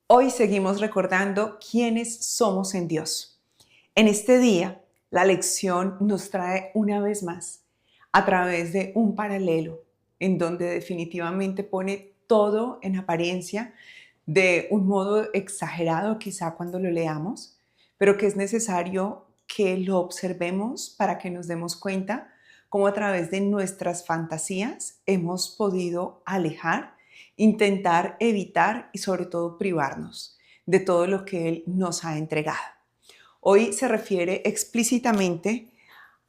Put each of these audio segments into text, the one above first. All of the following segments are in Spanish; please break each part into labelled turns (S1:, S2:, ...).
S1: Hoy seguimos recordando quiénes somos en Dios. En este día, la lección nos trae una vez más a través de un paralelo en donde definitivamente pone todo en apariencia de un modo exagerado quizá cuando lo leamos, pero que es necesario que lo observemos para que nos demos cuenta cómo a través de nuestras fantasías hemos podido alejar, intentar evitar y sobre todo privarnos de todo lo que Él nos ha entregado. Hoy se refiere explícitamente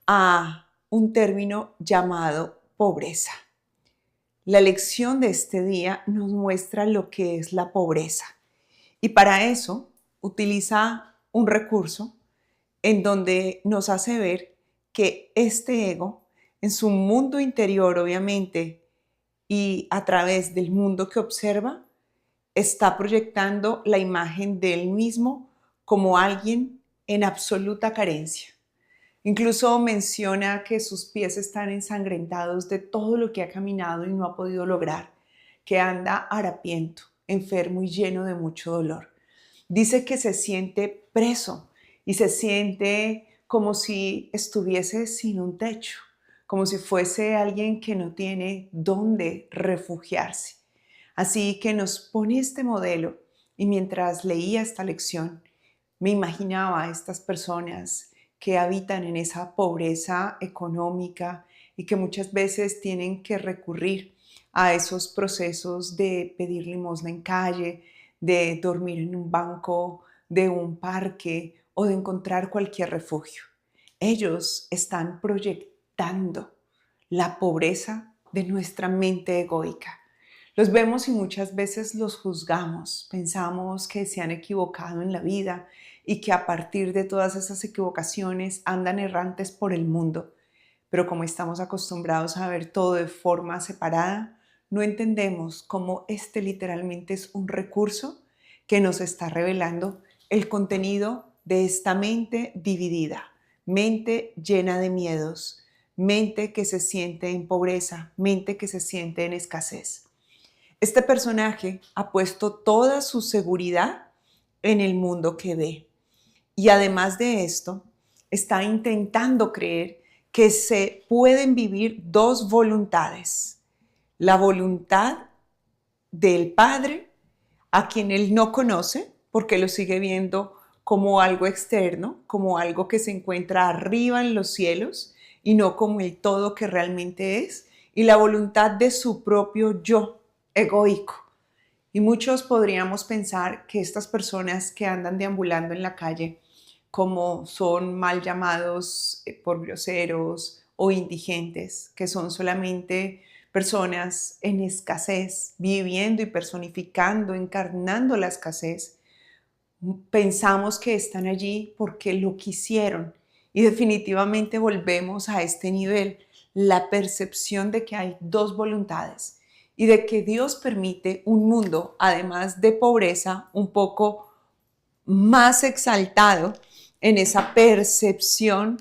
S1: a un término llamado pobreza. La lección de este día nos muestra lo que es la pobreza y para eso utiliza un recurso en donde nos hace ver que este ego, en su mundo interior obviamente y a través del mundo que observa, está proyectando la imagen de él mismo como alguien en absoluta carencia. Incluso menciona que sus pies están ensangrentados de todo lo que ha caminado y no ha podido lograr, que anda harapiento, enfermo y lleno de mucho dolor. Dice que se siente preso y se siente como si estuviese sin un techo, como si fuese alguien que no tiene dónde refugiarse. Así que nos pone este modelo y mientras leía esta lección, me imaginaba a estas personas que habitan en esa pobreza económica y que muchas veces tienen que recurrir a esos procesos de pedir limosna en calle, de dormir en un banco, de un parque o de encontrar cualquier refugio. Ellos están proyectando la pobreza de nuestra mente egoica. Los vemos y muchas veces los juzgamos, pensamos que se han equivocado en la vida y que a partir de todas esas equivocaciones andan errantes por el mundo. Pero como estamos acostumbrados a ver todo de forma separada, no entendemos cómo este literalmente es un recurso que nos está revelando el contenido de esta mente dividida, mente llena de miedos, mente que se siente en pobreza, mente que se siente en escasez. Este personaje ha puesto toda su seguridad en el mundo que ve. Y además de esto, está intentando creer que se pueden vivir dos voluntades. La voluntad del Padre, a quien él no conoce, porque lo sigue viendo como algo externo, como algo que se encuentra arriba en los cielos y no como el todo que realmente es, y la voluntad de su propio yo egoico. Y muchos podríamos pensar que estas personas que andan deambulando en la calle, como son mal llamados por groseros o indigentes, que son solamente personas en escasez, viviendo y personificando, encarnando la escasez, pensamos que están allí porque lo quisieron y definitivamente volvemos a este nivel, la percepción de que hay dos voluntades y de que Dios permite un mundo, además de pobreza, un poco más exaltado en esa percepción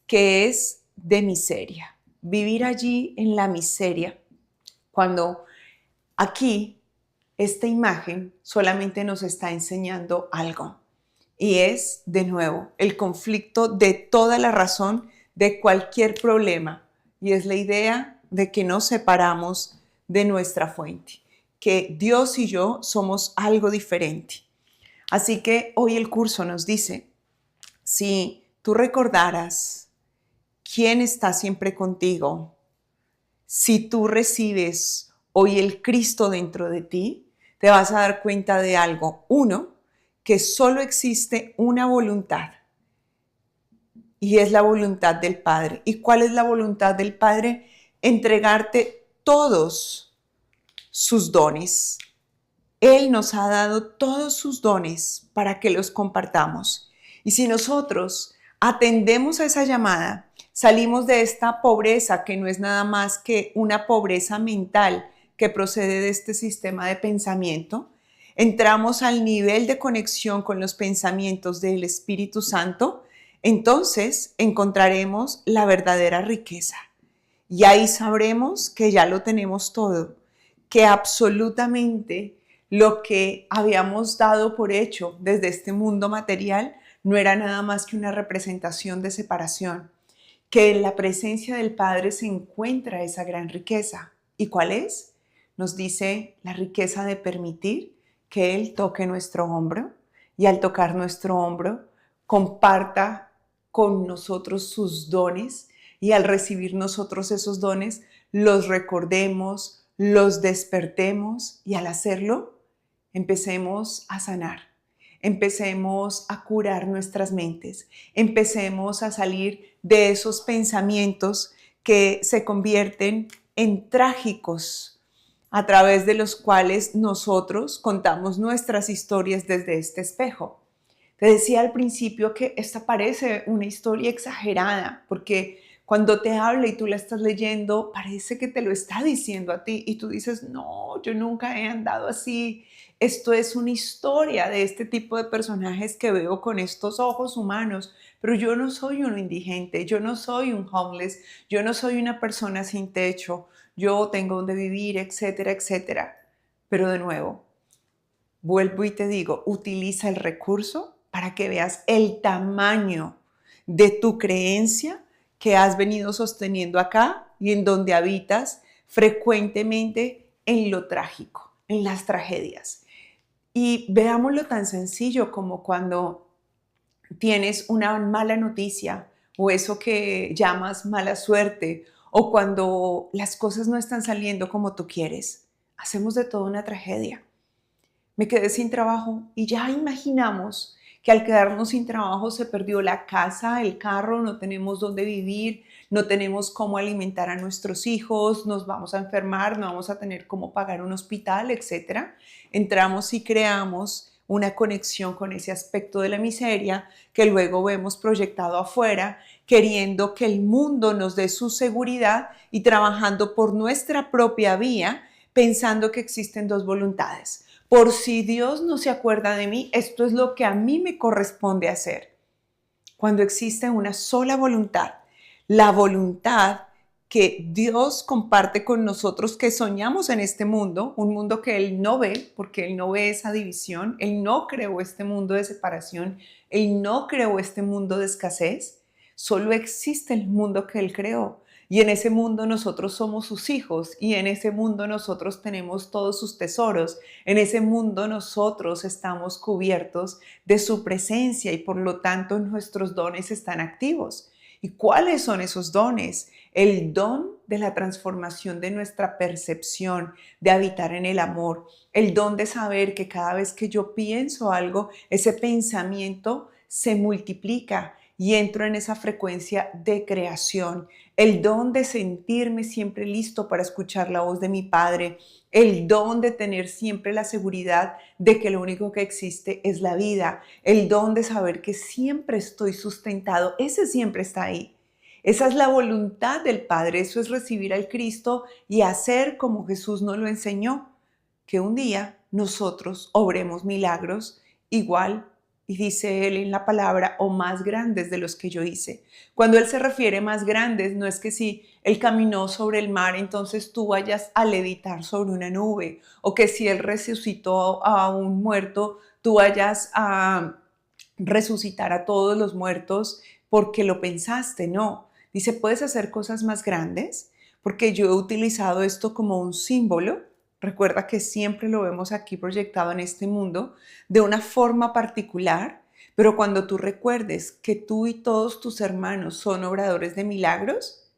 S1: que es de miseria. Vivir allí en la miseria, cuando aquí esta imagen solamente nos está enseñando algo. Y es, de nuevo, el conflicto de toda la razón de cualquier problema. Y es la idea de que nos separamos de nuestra fuente, que Dios y yo somos algo diferente. Así que hoy el curso nos dice, si tú recordaras quién está siempre contigo, si tú recibes hoy el Cristo dentro de ti, te vas a dar cuenta de algo. Uno, que solo existe una voluntad y es la voluntad del Padre. ¿Y cuál es la voluntad del Padre? Entregarte todos sus dones. Él nos ha dado todos sus dones para que los compartamos. Y si nosotros atendemos a esa llamada, salimos de esta pobreza que no es nada más que una pobreza mental que procede de este sistema de pensamiento, entramos al nivel de conexión con los pensamientos del Espíritu Santo, entonces encontraremos la verdadera riqueza. Y ahí sabremos que ya lo tenemos todo, que absolutamente lo que habíamos dado por hecho desde este mundo material no era nada más que una representación de separación, que en la presencia del Padre se encuentra esa gran riqueza. ¿Y cuál es? Nos dice la riqueza de permitir que Él toque nuestro hombro y al tocar nuestro hombro comparta con nosotros sus dones y al recibir nosotros esos dones los recordemos, los despertemos y al hacerlo empecemos a sanar, empecemos a curar nuestras mentes, empecemos a salir de esos pensamientos que se convierten en trágicos, a través de los cuales nosotros contamos nuestras historias desde este espejo. Te decía al principio que esta parece una historia exagerada, porque cuando te habla y tú la estás leyendo, parece que te lo está diciendo a ti y tú dices, no, yo nunca he andado así. Esto es una historia de este tipo de personajes que veo con estos ojos humanos, pero yo no soy un indigente, yo no soy un homeless, yo no soy una persona sin techo, yo tengo donde vivir, etcétera, etcétera. Pero de nuevo, vuelvo y te digo, utiliza el recurso para que veas el tamaño de tu creencia que has venido sosteniendo acá y en donde habitas frecuentemente en lo trágico, en las tragedias. Y veámoslo tan sencillo como cuando tienes una mala noticia o eso que llamas mala suerte o cuando las cosas no están saliendo como tú quieres. Hacemos de todo una tragedia. Me quedé sin trabajo y ya imaginamos que al quedarnos sin trabajo se perdió la casa, el carro, no tenemos dónde vivir, no tenemos cómo alimentar a nuestros hijos, nos vamos a enfermar, no vamos a tener cómo pagar un hospital, etc. Entramos y creamos una conexión con ese aspecto de la miseria que luego vemos proyectado afuera, queriendo que el mundo nos dé su seguridad y trabajando por nuestra propia vía, pensando que existen dos voluntades. Por si Dios no se acuerda de mí, esto es lo que a mí me corresponde hacer. Cuando existe una sola voluntad, la voluntad que Dios comparte con nosotros que soñamos en este mundo, un mundo que Él no ve, porque Él no ve esa división, Él no creó este mundo de separación, Él no creó este mundo de escasez, solo existe el mundo que Él creó. Y en ese mundo nosotros somos sus hijos y en ese mundo nosotros tenemos todos sus tesoros. En ese mundo nosotros estamos cubiertos de su presencia y por lo tanto nuestros dones están activos. ¿Y cuáles son esos dones? El don de la transformación de nuestra percepción, de habitar en el amor, el don de saber que cada vez que yo pienso algo, ese pensamiento se multiplica y entro en esa frecuencia de creación, el don de sentirme siempre listo para escuchar la voz de mi Padre, el don de tener siempre la seguridad de que lo único que existe es la vida, el don de saber que siempre estoy sustentado, ese siempre está ahí. Esa es la voluntad del Padre, eso es recibir al Cristo y hacer como Jesús nos lo enseñó, que un día nosotros obremos milagros igual, y dice él en la palabra, o más grandes de los que yo hice. Cuando él se refiere más grandes, no es que si él caminó sobre el mar, entonces tú vayas a levitar sobre una nube, o que si él resucitó a un muerto, tú vayas a resucitar a todos los muertos porque lo pensaste, no. Dice, puedes hacer cosas más grandes, porque yo he utilizado esto como un símbolo. Recuerda que siempre lo vemos aquí proyectado en este mundo de una forma particular, pero cuando tú recuerdes que tú y todos tus hermanos son obradores de milagros,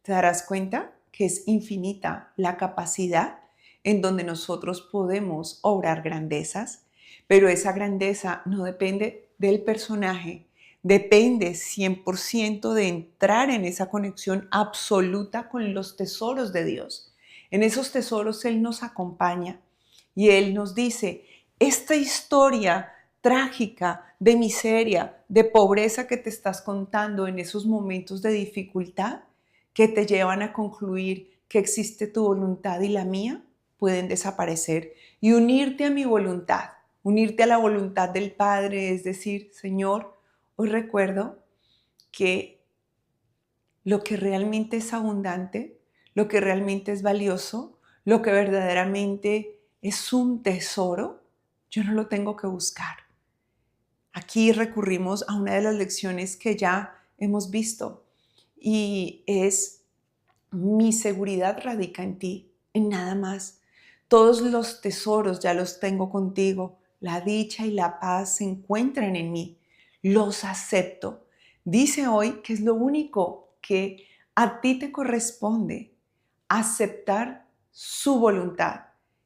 S1: te darás cuenta que es infinita la capacidad en donde nosotros podemos obrar grandezas, pero esa grandeza no depende del personaje, depende 100% de entrar en esa conexión absoluta con los tesoros de Dios. En esos tesoros Él nos acompaña y Él nos dice, esta historia trágica de miseria, de pobreza que te estás contando en esos momentos de dificultad que te llevan a concluir que existe tu voluntad y la mía, pueden desaparecer y unirte a mi voluntad, unirte a la voluntad del Padre, es decir, Señor, hoy recuerdo que lo que realmente es abundante, lo que realmente es valioso, lo que verdaderamente es un tesoro, yo no lo tengo que buscar. Aquí recurrimos a una de las lecciones que ya hemos visto y es: mi seguridad radica en ti, en nada más. Todos los tesoros ya los tengo contigo. La dicha y la paz se encuentran en mí. Los acepto. Dice hoy que es lo único que a ti te corresponde: aceptar su voluntad,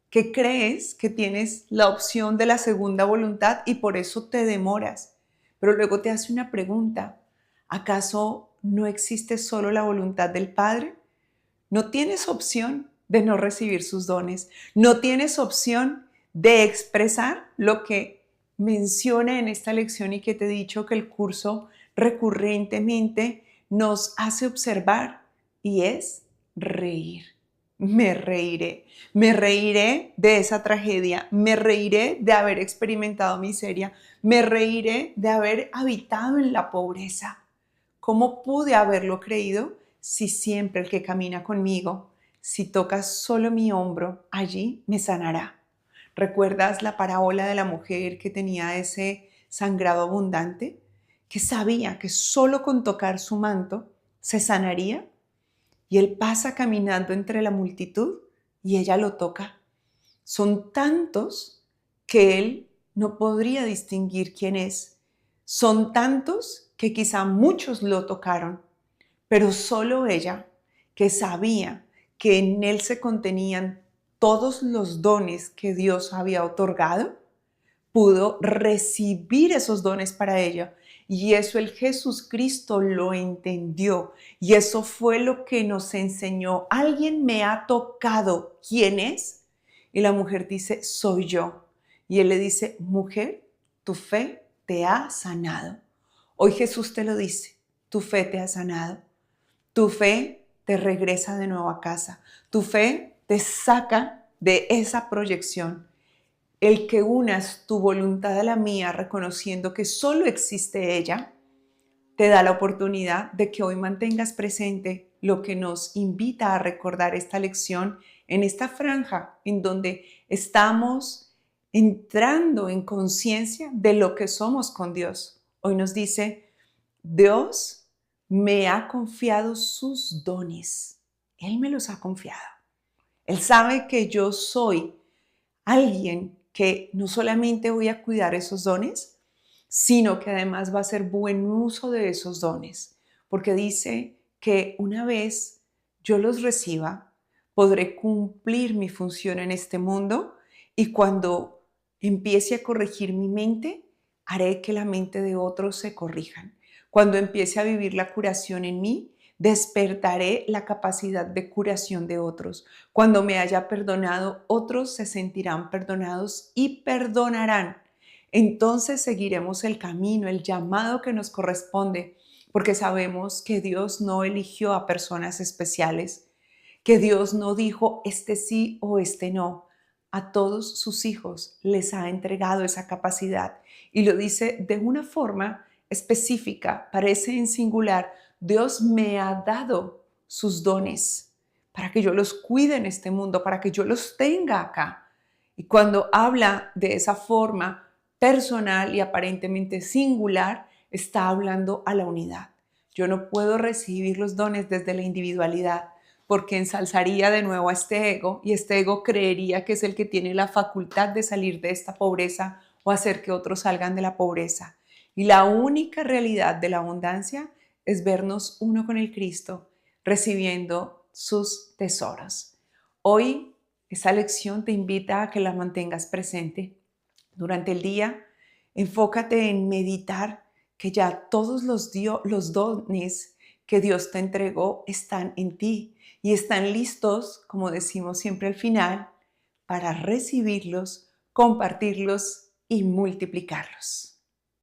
S1: que crees que tienes la opción de la segunda voluntad y por eso te demoras. Pero luego te hace una pregunta: ¿acaso no existe solo la voluntad del Padre? No tienes opción de no recibir sus dones. No tienes opción de expresar lo que menciona en esta lección y que te he dicho que el curso recurrentemente nos hace observar, y es reír. Me reiré de esa tragedia, me reiré de haber experimentado miseria, me reiré de haber habitado en la pobreza. ¿Cómo pude haberlo creído si siempre el que camina conmigo, si tocas solo mi hombro, allí me sanará? ¿Recuerdas la parábola de la mujer que tenía ese sangrado abundante, que sabía que solo con tocar su manto se sanaría? Y él pasa caminando entre la multitud y ella lo toca. Son tantos que él no podría distinguir quién es. Son tantos que quizá muchos lo tocaron, pero solo ella, que sabía que en él se contenían todos los dones que Dios había otorgado, pudo recibir esos dones para ella. Y eso el Jesús Cristo lo entendió. Y eso fue lo que nos enseñó. Alguien me ha tocado. ¿Quién es? Y la mujer dice: soy yo. Y él le dice: mujer, tu fe te ha sanado. Hoy Jesús te lo dice: tu fe te ha sanado. Tu fe te regresa de nuevo a casa. Tu fe te saca de esa proyección. El que unas tu voluntad a la mía, reconociendo que solo existe ella, te da la oportunidad de que hoy mantengas presente lo que nos invita a recordar esta lección en esta franja en donde estamos entrando en conciencia de lo que somos con Dios. Hoy nos dice: Dios me ha confiado sus dones. Él me los ha confiado. Él sabe que yo soy alguien que no solamente voy a cuidar esos dones, sino que además va a hacer buen uso de esos dones, porque dice que una vez yo los reciba, podré cumplir mi función en este mundo, y cuando empiece a corregir mi mente, haré que la mente de otros se corrijan. Cuando empiece a vivir la curación en mí, despertaré la capacidad de curación de otros. Cuando me haya perdonado, otros se sentirán perdonados y perdonarán. Entonces seguiremos el camino, el llamado que nos corresponde, porque sabemos que Dios no eligió a personas especiales, que Dios no dijo este sí o este no. A todos sus hijos les ha entregado esa capacidad, y lo dice de una forma específica, parece en singular: Dios me ha dado sus dones para que yo los cuide en este mundo, para que yo los tenga acá. Y cuando habla de esa forma personal y aparentemente singular, está hablando a la unidad. Yo no puedo recibir los dones desde la individualidad, porque ensalzaría de nuevo a este ego, y este ego creería que es el que tiene la facultad de salir de esta pobreza o hacer que otros salgan de la pobreza. Y la única realidad de la abundancia es vernos uno con el Cristo, recibiendo sus tesoros. Hoy esta lección te invita a que la mantengas presente. Durante el día, enfócate en meditar que ya todos los dones que Dios te entregó están en ti y están listos, como decimos siempre al final, para recibirlos, compartirlos y multiplicarlos.